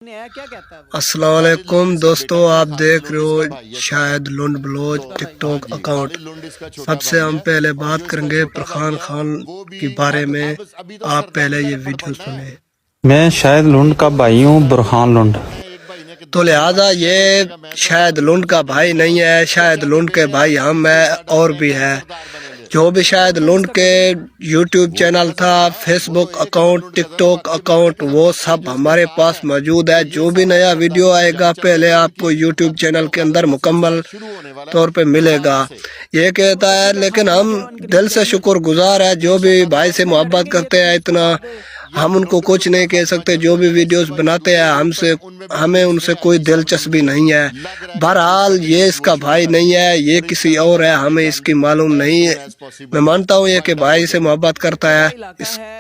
کیا کہتا ہے وہ؟ السلام علیکم دوستو، آپ دیکھ رہے ہو شاہد لنڈ بلوچ ٹک ٹاک اکاؤنٹ۔ سب سے ہم پہلے بات کریں گے فرقان خان کے بارے میں۔ آپ پہلے یہ ویڈیو سنیں۔ میں شاہد لنڈ کا بھائی ہوں، برہان لنڈ۔ تو لہٰذا یہ شاہد لنڈ کا بھائی نہیں ہے، شاہد لنڈ کے بھائی ہم ہیں اور بھی ہے۔ جو بھی شاہد لنڈ کے یوٹیوب چینل تھا، فیس بک اکاؤنٹ، ٹک ٹاک اکاؤنٹ، وہ سب ہمارے پاس موجود ہے۔ جو بھی نیا ویڈیو آئے گا پہلے آپ کو یوٹیوب چینل کے اندر مکمل طور پہ ملے گا، یہ کہتا ہے۔ لیکن ہم دل سے شکر گزار ہے، جو بھی بھائی سے محبت کرتے ہیں اتنا ہم ان کو کچھ نہیں کہہ سکتے۔ جو بھی ویڈیوز بناتے ہیں ہمیں ان سے کوئی دلچسپی نہیں ہے۔ بہرحال یہ اس کا بھائی نہیں ہے، یہ کسی اور ہے، ہمیں اس کی معلوم نہیں ہے۔ میں مانتا ہوں یہ کہ بھائی سے محبت کرتا ہے،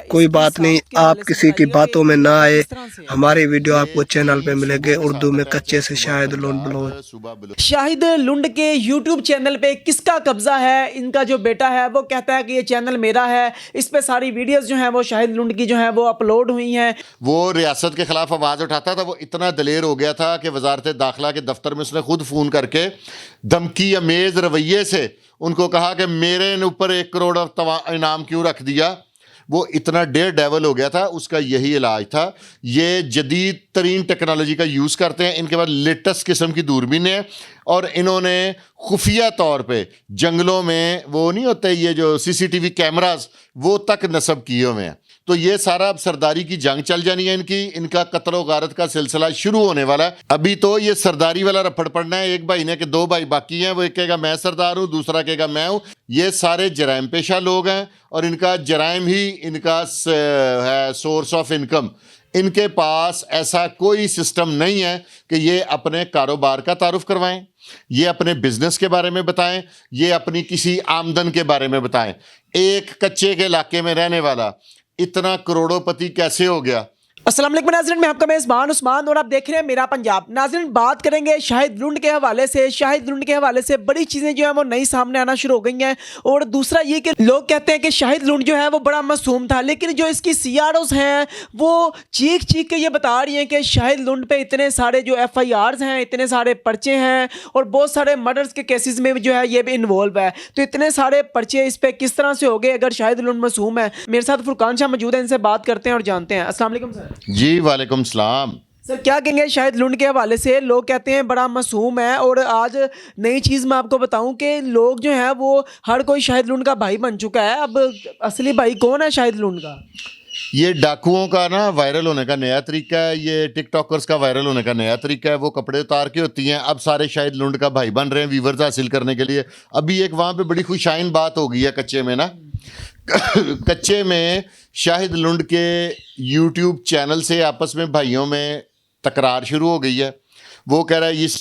کوئی بات نہیں۔ آپ کسی کی باتوں میں نہ آئے۔ ہماری ویڈیو آپ کو چینل پہ ملے گے اردو میں، کچے سے شاہد لنڈ بلوچ۔ شاہد لنڈ کے یوٹیوب چینل پہ کس کا قبضہ ہے؟ ان کا جو بیٹا ہے وہ کہتا ہے کہ یہ چینل میرا ہے، اس پہ ساری ویڈیوز جو ہیں وہ شاہد لنڈ کی جو ہیں وہ اپلوڈ ہوئی ہیں۔ وہ ریاست کے خلاف آواز اٹھاتا تھا، وہ اتنا دلیر ہو گیا تھا کہ وزارت داخلہ کے دفتر میں اس نے خود فون کر کے دھمکی امیز رویے سے ان کو کہا کہ میرے اوپر 1 کروڑ انعام کیوں رکھ دیا۔ وہ اتنا ڈیئر ڈیول ہو گیا تھا، اس کا یہی علاج تھا۔ یہ جدید ترین ٹیکنالوجی کا یوز کرتے ہیں، ان کے پاس لیٹسٹ قسم کی دوربینیں ہیں، اور انہوں نے خفیہ طور پہ جنگلوں میں وہ نہیں ہوتے یہ جو CCTV کیمراز وہ تک نصب کیے ہوئے ہیں۔ تو یہ سارا اب سرداری کی جنگ چل جانی ہے ان کا قتل و غارت کا سلسلہ شروع ہونے والا ہے۔ ابھی تو یہ سرداری والا رپڑ پڑنا ہے ایک بھائی نے کہ 2 بھائی باقی ہیں، وہ ایک کہے گا میں سردار ہوں، دوسرا کہے گا میں ہوں۔ یہ سارے جرائم پیشہ لوگ ہیں اور ان کا جرائم ہی ان کا ہے سورس آف انکم۔ ان کے پاس ایسا کوئی سسٹم نہیں ہے کہ یہ اپنے کاروبار کا تعارف کروائیں، یہ اپنے بزنس کے بارے میں بتائیں، یہ اپنی کسی آمدن کے بارے میں بتائیں۔ ایک کچے کے علاقے میں رہنے والا اتنا کروڑوں پتی کیسے ہو گیا؟ السلام علیکم ناظرین، میں آپ کا میزبان عثمان اور آپ دیکھ رہے ہیں میرا پنجاب۔ ناظرین بات کریں گے شاہد لنڈ کے حوالے سے۔ شاہد لنڈ کے حوالے سے بڑی چیزیں جو ہیں وہ نئی سامنے آنا شروع ہو گئی ہیں، اور دوسرا یہ کہ لوگ کہتے ہیں کہ شاہد لنڈ جو ہے وہ بڑا معصوم تھا، لیکن جو اس کی CROs ہیں وہ چیخ چیخ کے یہ بتا رہی ہیں کہ شاہد لنڈ پہ اتنے سارے جو FIRs ہیں، اتنے سارے پرچے ہیں، اور بہت سارے مرڈرز کے کیسز میں جو ہے یہ بھی انوالو ہے۔ تو اتنے سارے پرچے اس پہ کس طرح سے ہو گئے اگر شاہد لنڈ معصوم ہے؟ میرے ساتھ فرقان شاہ موجود ہیں، ان سے بات کرتے ہیں اور جانتے ہیں۔ السلام علیکم سر۔ جی وعلیکم السلام۔ سر کیا کہیں گے شاہد لنڈ کے حوالے سے؟ لوگ کہتے ہیں بڑا معصوم ہے، اور آج نئی چیز میں آپ کو بتاؤں کہ لوگ جو ہیں وہ ہر کوئی شاہد لنڈ کا بھائی بن چکا ہے۔ اب اصلی بھائی کون ہے شاہد لنڈ کا؟ یہ ڈاکوؤں کا نا وائرل ہونے کا نیا طریقہ ہے، یہ ٹک ٹاکرز کا وائرل ہونے کا نیا طریقہ ہے۔ وہ کپڑے اتار کے ہوتی ہیں، اب سارے شاہد لنڈ کا بھائی بن رہے ہیں ویورز حاصل کرنے کے لیے۔ ابھی ایک وہاں پہ بڑی خوشائن بات ہو گئی ہے کچے میں نا، کچے میں شاہد لنڈ کے یوٹیوب چینل سے آپس میں بھائیوں میں تکرار شروع ہو گئی ہے۔ وہ کہہ رہا ہے اس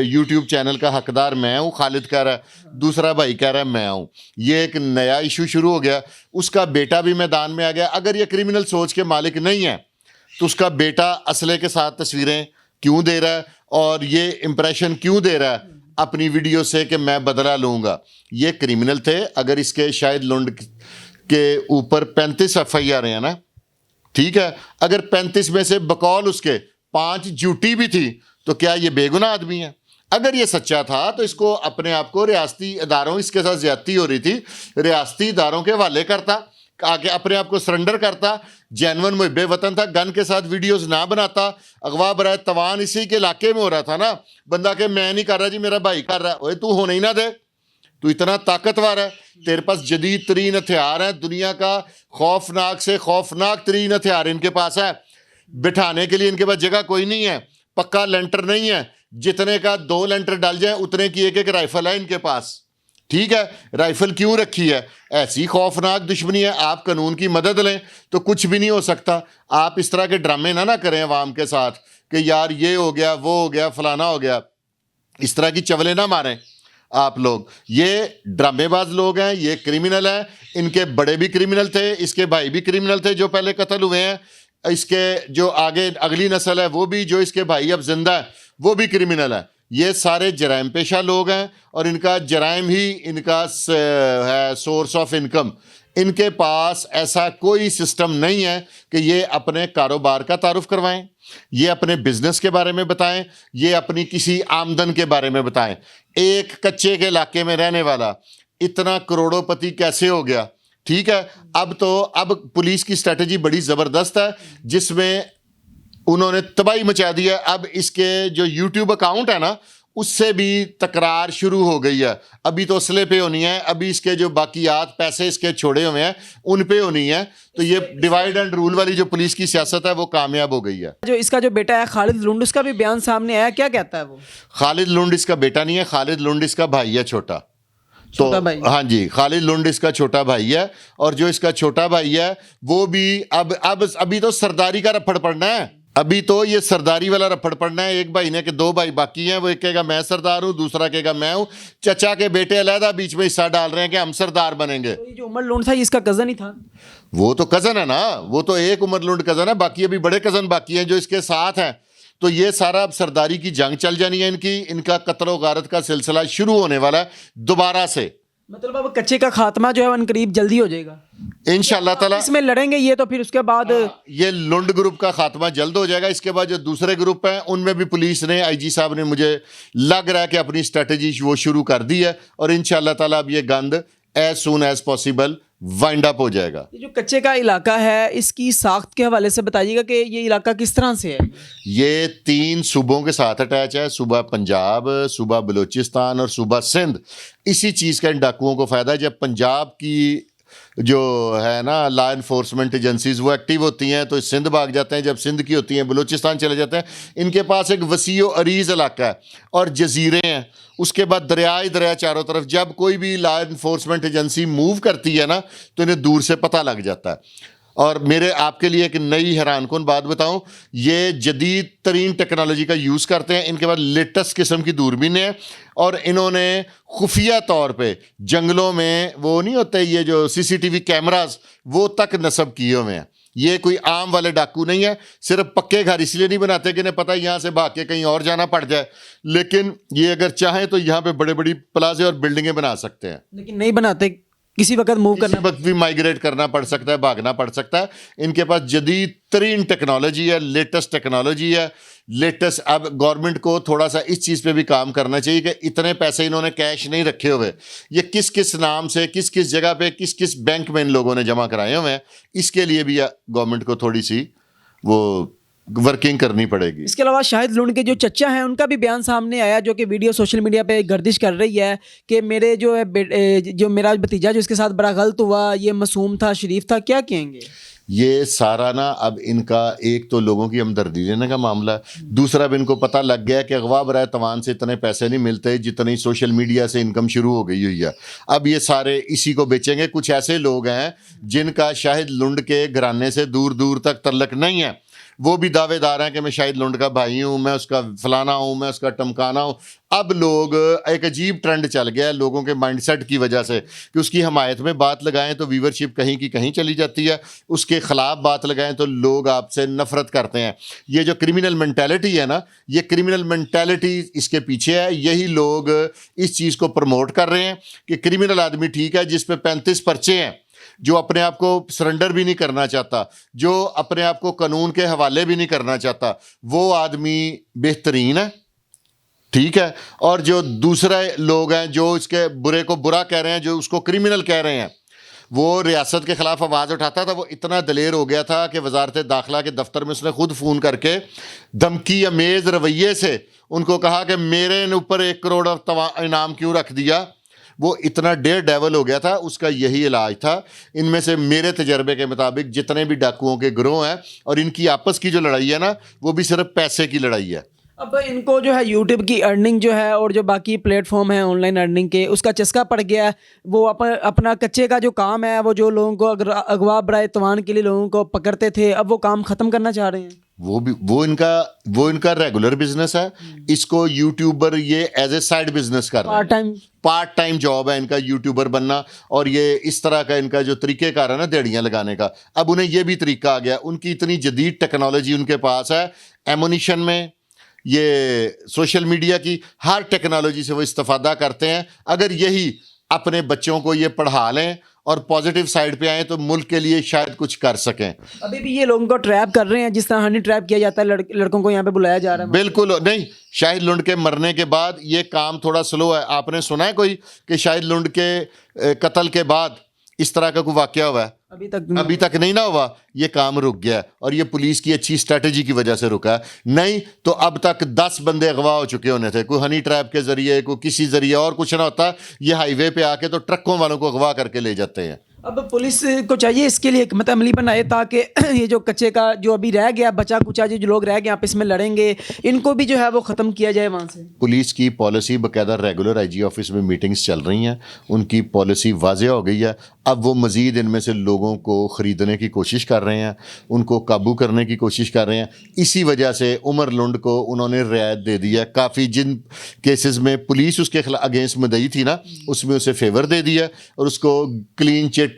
یوٹیوب چینل کا حقدار میں ہوں، خالد کہہ رہا ہے، دوسرا بھائی کہہ رہا ہے میں ہوں۔ یہ ایک نیا ایشو شروع ہو گیا۔ اس کا بیٹا بھی میدان میں آ گیا۔ اگر یہ کرمنل سوچ کے مالک نہیں ہے تو اس کا بیٹا اسلحے کے ساتھ تصویریں کیوں دے رہا ہے اور یہ امپریشن کیوں دے رہا ہے اپنی ویڈیو سے کہ میں بدلہ لوں گا؟ یہ کرمنل تھے۔ اگر اس کے شاہد لنڈ کے اوپر 35 FIR ہیں نا، ٹھیک ہے، اگر 35 میں سے بقول اس کے 5 جھوٹی بھی تھی تو کیا یہ بے گناہ آدمی ہے؟ اگر یہ سچا تھا تو اس کو اپنے آپ کو ریاستی اداروں، اس کے ساتھ زیادتی ہو رہی تھی، ریاستی اداروں کے حوالے کرتا، آگے اپنے آپ کو سرنڈر کرتا، جینون محب وطن تھا، گن کے ساتھ ویڈیوز نہ بناتا۔ اغوا برائے توان اسی کے علاقے میں ہو رہا تھا نا، بندہ کہ میں نہیں کر رہا جی میرا بھائی کر رہا ہے، اوے تو ہونے ہی نہ دے، تو اتنا طاقتور ہے، تیرے پاس جدید ترین ہتھیار ہیں، دنیا کا خوفناک سے خوفناک ترین ہتھیار ان کے پاس ہے۔ بٹھانے کے لیے ان کے پاس جگہ کوئی نہیں ہے، پکا لینٹر نہیں ہے، جتنے کا 2 لینٹر ڈال جائیں اتنے کی ایک رائفل ہے ان کے پاس، ٹھیک ہے۔ رائفل کیوں رکھی ہے؟ ایسی خوفناک دشمنی ہے۔ آپ قانون کی مدد لیں تو کچھ بھی نہیں ہو سکتا۔ آپ اس طرح کے ڈرامے نہ کریں عوام کے ساتھ کہ یار یہ ہو گیا، وہ ہو گیا، فلانا ہو گیا، اس طرح کی چولیں نہ ماریں آپ لوگ۔ یہ ڈرامے باز لوگ ہیں، یہ کرمنل ہیں۔ ان کے بڑے بھی کرمنل تھے، اس کے بھائی بھی کرمنل تھے جو پہلے قتل ہوئے ہیں، اس کے جو آگے اگلی نسل ہے وہ بھی، جو اس کے بھائی اب زندہ ہے وہ بھی کرمنل ہے۔ یہ سارے جرائم پیشہ لوگ ہیں اور ان کا جرائم ہی ان کا ہے سورس آف انکم۔ ان کے پاس ایسا کوئی سسٹم نہیں ہے کہ یہ اپنے کاروبار کا تعارف کروائیں، یہ اپنے بزنس کے بارے میں بتائیں، یہ اپنی کسی آمدن کے بارے میں بتائیں۔ ایک کچے کے علاقے میں رہنے والا اتنا کروڑوں پتی کیسے ہو گیا؟ ٹھیک ہے، اب پولیس کی اسٹریٹجی بڑی زبردست ہے جس میں انہوں نے تباہی مچا دی ہے۔ اب اس کے جو یوٹیوب اکاؤنٹ ہے نا اس سے بھی تکرار شروع ہو گئی ہے، ابھی تو اسلحے پہ ہونی ہے، ابھی اس کے جو باقیات پیسے اس کے چھوڑے ہوئے ہیں ان پہ ہونی ہے۔ تو یہ ڈیوائیڈ اینڈ رول والی جو پولیس کی سیاست ہے وہ کامیاب ہو گئی ہے۔ جو اس کا جو بیٹا ہے خالد لنڈ، اس کا بھی بیان سامنے آیا، کیا کہتا ہے وہ؟ خالد لنڈ اس کا بیٹا نہیں ہے، خالد لنڈ اس کا بھائی ہے چھوٹا۔ تو چھوٹا بھائی؟ ہاں جی، خالد لنڈ اس کا چھوٹا بھائی ہے، اور جو اس کا چھوٹا بھائی ہے وہ بھی ابھی تو سرداری کا رپڑ پڑنا ہے، ابھی تو یہ سرداری والا رپڑ پڑنا ہے۔ ایک بھائی نے کہ دو بھائی باقی ہیں، وہ ایک کہے گا میں سردار ہوں، دوسرا کہے گا میں ہوں، چچا کے بیٹے علیحدہ بیچ میں حصہ ڈال رہے ہیں کہ ہم سردار بنیں گے۔ تو یہ جو عمر لنڈ تھا یہ اس کا کزن ہی تھا؟ وہ تو کزن ہے نا، وہ تو ایک عمر لنڈ کزن ہے، باقی ابھی بڑے کزن باقی ہیں جو اس کے ساتھ ہیں۔ تو یہ سارا اب سرداری کی جنگ چل جانی ہے ان کا قتل و غارت کا سلسلہ شروع ہونے والا ہے دوبارہ سے۔ مطلب اب کچے کا خاتمہ جو ہے ان قریب جلدی ہو جائے گا انشاءاللہ تعالی۔ اس میں لڑیں گے یہ، تو پھر اس کے بعد یہ لنڈ گروپ کا خاتمہ جلد ہو جائے گا۔ اس کے بعد جو دوسرے گروپ ہیں ان میں بھی پولیس نے، آئی جی صاحب نے، مجھے لگ رہا ہے کہ اپنی اسٹریٹجی وہ شروع کر دی ہے، اور انشاءاللہ تعالی اب یہ گند as soon as possible wind up ہو جائے گا۔ یہ جو کچے کا علاقہ ہے اس کی ساخت کے حوالے سے بتائیے گا کہ یہ علاقہ کس طرح سے ہے؟ یہ 3 صوبوں کے ساتھ اٹیچ ہے، صوبہ پنجاب، صوبہ بلوچستان اور صوبہ سندھ۔ اسی چیز کا ان ڈاکوؤں کو فائدہ ہے، جب پنجاب کی جو ہے نا لا انفورسمنٹ ایجنسیز وہ ایکٹیو ہوتی ہیں تو سندھ بھاگ جاتے ہیں، جب سندھ کی ہوتی ہیں بلوچستان چلے جاتے ہیں۔ ان کے پاس ایک وسیع و عریض علاقہ ہے اور جزیرے ہیں، اس کے بعد دریا ہی دریا چاروں طرف۔ جب کوئی بھی لا انفورسمنٹ ایجنسی موو کرتی ہے نا تو انہیں دور سے پتہ لگ جاتا ہے۔ اور میرے آپ کے لیے ایک نئی حیران کن بات بتاؤں، یہ جدید ترین ٹیکنالوجی کا یوز کرتے ہیں، ان کے پاس لیٹسٹ قسم کی دوربینیں ہیں، اور انہوں نے خفیہ طور پہ جنگلوں میں وہ نہیں ہوتے یہ جو CCTV کیمراز وہ تک نصب کیے ہوئے ہیں۔ یہ کوئی عام والے ڈاکو نہیں ہے، صرف پکے گھر اس لیے نہیں بناتے کہ انہیں پتہ یہاں سے بھاگ کے کہیں اور جانا پڑ جائے، لیکن یہ اگر چاہیں تو یہاں پہ بڑے بڑی پلازے اور بلڈنگیں بنا سکتے ہیں، لیکن نہیں بناتے، کسی وقت موو کرنا، کسی وقت بھی مائگریٹ کرنا پڑ سکتا ہے، بھاگنا پڑ سکتا ہے۔ ان کے پاس جدید ترین ٹیکنالوجی ہے، لیٹسٹ ٹیکنالوجی ہے، لیٹسٹ۔ اب گورنمنٹ کو تھوڑا سا اس چیز پہ بھی کام کرنا چاہیے کہ اتنے پیسے انہوں نے کیش نہیں رکھے ہوئے، یہ کس کس نام سے کس کس جگہ پہ کس کس بینک میں ان لوگوں نے جمع کرائے ہوئے ہیں، اس کے لیے بھی گورنمنٹ کو تھوڑی سی وہ ورکنگ کرنی پڑے گی۔ اس کے علاوہ شاہد لنڈ کے جو چچا ہیں ان کا بھی بیان سامنے آیا، جو کہ ویڈیو سوشل میڈیا پہ گردش کر رہی ہے کہ میرے جو ہے جو میرا بھتیجا جو اس کے ساتھ بڑا غلط ہوا، یہ معصوم تھا، شریف تھا، کیا کہیں گے؟ یہ سارا نا اب ان کا ایک تو لوگوں کی ہمدردی دینے کا معاملہ ہے، دوسرا اب ان کو پتہ لگ گیا کہ اغوا برائے توان سے اتنے پیسے نہیں ملتے جتنی سوشل میڈیا سے انکم شروع ہو گئی ہوئی ہے۔ اب یہ سارے اسی کو بیچیں گے۔ کچھ ایسے لوگ ہیں جن کا شاہد لنڈ کے گھرانے سے دور دور تک تعلق نہیں ہے، وہ بھی دعوے دار ہیں کہ میں شاہد لنڈ کا بھائی ہوں، میں اس کا فلانا ہوں، میں اس کا ٹمکانا ہوں۔ اب لوگ ایک عجیب ٹرینڈ چل گیا ہے لوگوں کے مائنڈ سیٹ کی وجہ سے کہ اس کی حمایت میں بات لگائیں تو ویورشپ کہیں کی کہیں چلی جاتی ہے، اس کے خلاف بات لگائیں تو لوگ آپ سے نفرت کرتے ہیں۔ یہ جو کرمنل مینٹیلٹی ہے نا، یہ کرمنل مینٹیلٹی اس کے پیچھے ہے، یہی لوگ اس چیز کو پروموٹ کر رہے ہیں کہ کرمنل آدمی ٹھیک ہے جس پہ 35 پرچے ہیں، جو اپنے آپ کو سرنڈر بھی نہیں کرنا چاہتا، جو اپنے آپ کو قانون کے حوالے بھی نہیں کرنا چاہتا، وہ آدمی بہترین ہے، ٹھیک ہے۔ اور جو دوسرے لوگ ہیں جو اس کے برے کو برا کہہ رہے ہیں، جو اس کو کرمنل کہہ رہے ہیں، وہ ریاست کے خلاف آواز اٹھاتا تھا، وہ اتنا دلیر ہو گیا تھا کہ وزارت داخلہ کے دفتر میں اس نے خود فون کر کے دھمکی امیز رویے سے ان کو کہا کہ میرے اوپر 1 کروڑ انعام کیوں رکھ دیا۔ وہ اتنا ڈیئر ڈیول ہو گیا تھا، اس کا یہی علاج تھا۔ ان میں سے میرے تجربے کے مطابق جتنے بھی ڈاکوؤں کے گروہ ہیں اور ان کی آپس کی جو لڑائی ہے نا، وہ بھی صرف پیسے کی لڑائی ہے۔ اب ان کو جو ہے یوٹیوب کی ارننگ جو ہے اور جو باقی پلیٹ فارم ہیں آن لائن ارننگ کے، اس کا چسکا پڑ گیا ہے۔ وہ اپنا کچے کا جو کام ہے، وہ جو لوگوں کو اغوا برائے توان کے لیے لوگوں کو پکڑتے تھے، اب وہ کام ختم کرنا چاہ رہے ہیں۔ وہ ان کا ریگولر بزنس ہے، اس کو یوٹیوبر یہ ایز اے سائڈ بزنس کر رہے ہیں، پارٹ ٹائم جاب ہے ان کا یوٹیوبر بننا، اور یہ اس طرح کا ان کا جو طریقہ کار ہے نا دیڑیاں لگانے کا، اب انہیں یہ بھی طریقہ آ گیا۔ ان کی اتنی جدید ٹیکنالوجی ان کے پاس ہے، ایمونیشن میں یہ سوشل میڈیا کی ہر ٹیکنالوجی سے وہ استفادہ کرتے ہیں۔ اگر یہی اپنے بچوں کو یہ پڑھا لیں اور پازیٹیو سائڈ پہ آئیں تو ملک کے لیے شاید کچھ کر سکیں. ابھی بھی یہ لوگوں کو ٹریپ کر رہے ہیں جس طرح ہنی ٹریپ کیا جاتا ہے, لڑکوں کو یہاں پہ بلایا جا رہا ہے. بالکل نہیں, شاہد لنڈ کے مرنے کے بعد یہ کام تھوڑا سلو ہے. آپ نے سنا ہے کوئی کہ شاہد لنڈ کے قتل کے بعد اس طرح کا کوئی واقعہ ہوا ہے؟ ابھی تک نہیں نہ ہوا. یہ کام رک گیا ہے اور یہ پولیس کی اچھی اسٹریٹجی کی وجہ سے رکا ہے. نہیں تو اب تک 10 بندے اغوا ہو چکے ہونے تھے, کوئی ہنی ٹریپ کے ذریعے, کوئی کسی ذریعے, اور کچھ نہ ہوتا. یہ ہائی وے پہ آ کے تو ٹرکوں والوں کو اغوا کر کے لے جاتے ہیں. اب پولیس کو چاہیے اس کے لیے حکمت عملی بنائے تاکہ یہ جو کچے کا جو ابھی رہ گیا بچا کچا جو لوگ رہ گئے آپس میں لڑیں گے, ان کو بھی جو ہے وہ ختم کیا جائے وہاں سے. پولیس کی پالیسی باقاعدہ ریگولر آئی جی آفس میں میٹنگز چل رہی ہیں, ان کی پالیسی واضح ہو گئی ہے. اب وہ مزید ان میں سے لوگوں کو خریدنے کی کوشش کر رہے ہیں, ان کو قابو کرنے کی کوشش کر رہے ہیں. اسی وجہ سے عمر لنڈ کو انہوں نے رعایت دے دی ہے. کافی جن کیسز میں پولیس اس کے خلاف اگینسٹ مدعی تھی نا, اس میں اسے فیور دے دیا اور اس کو کلین چٹ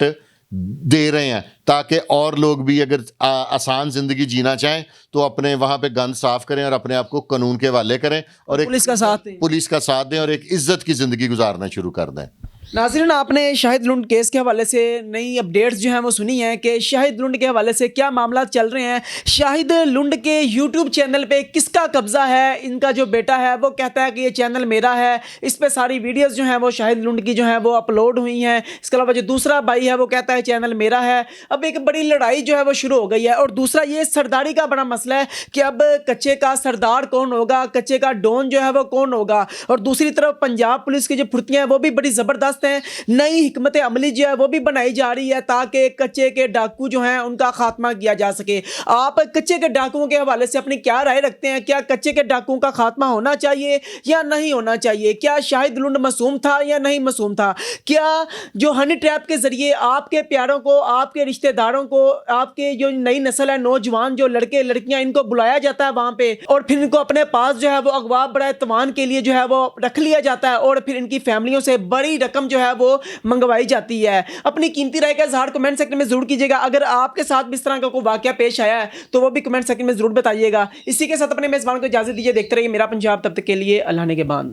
دے رہے ہیں تاکہ اور لوگ بھی اگر آسان زندگی جینا چاہیں تو اپنے وہاں پہ گند صاف کریں اور اپنے آپ کو قانون کے حوالے کریں اور ایک پولیس کا ساتھ دیں اور ایک عزت کی زندگی گزارنا شروع کر دیں. ناظرین, آپ نے شاہد لنڈ کیس کے حوالے سے نئی اپڈیٹس جو ہیں وہ سنی ہیں کہ شاہد لنڈ کے حوالے سے کیا معاملات چل رہے ہیں. شاہد لنڈ کے یوٹیوب چینل پہ کس کا قبضہ ہے؟ ان کا جو بیٹا ہے وہ کہتا ہے کہ یہ چینل میرا ہے, اس پہ ساری ویڈیوز جو ہیں وہ شاہد لنڈ کی جو ہیں وہ اپلوڈ ہوئی ہیں. اس کے علاوہ جو دوسرا بھائی ہے وہ کہتا ہے چینل میرا ہے. اب ایک بڑی لڑائی جو ہے وہ شروع ہو گئی ہے. اور دوسرا یہ سرداری کا بڑا مسئلہ ہے کہ اب کچے کا سردار کون ہوگا, کچے کا ڈون جو ہے وہ کون ہوگا. اور دوسری طرف پنجاب پولیس کی جو پھرتیاں ہیں وہ بھی بڑی زبردست ہیں. نئی حکمت عملی جو ہے وہ بھی بنائی جا رہی ہے تاکہ کچے کے ڈاکو جو ہیں ان کا خاتمہ کیا جا سکے. آپ کچے کے ڈاکوؤں کے حوالے سے اپنی کیا رائے رکھتے ہیں؟ کیا کچے کے ڈاکوؤں کا خاتمہ ہونا چاہیے یا نہیں ہونا چاہیے؟ کیا شاہد لنڈ معصوم تھا یا نہیں معصوم تھا؟ کیا جو ہنی ٹریپ کے ذریعے آپ کے پیاروں کو, آپ کے رشتہ داروں کو, آپ کے جو نئی نسل ہے, نوجوان جو لڑکے لڑکیاں, ان کو بلایا جاتا ہے وہاں پہ اور پھر ان کو اپنے پاس جو ہے وہ اغوا برائے تاوان کے لیے جو ہے وہ رکھ لیا جاتا ہے اور پھر ان کی فیملیوں سے بڑی رقم جو ہے وہ منگوائی جاتی ہے؟ اپنی قیمتی رائے کا اظہار کمنٹ سیکشن میں ضرور کیجیے گا. اگر آپ کے ساتھ بھی اس طرح کا کوئی واقعہ پیش آیا ہے تو وہ بھی کمنٹ سیکشن میں ضرور بتائیے گا. اسی کے ساتھ اپنے میزبان کو اجازت دیجیے. دیکھتے رہیے میرا پنجاب, تب تک کے لیے اللہ نے کے بان.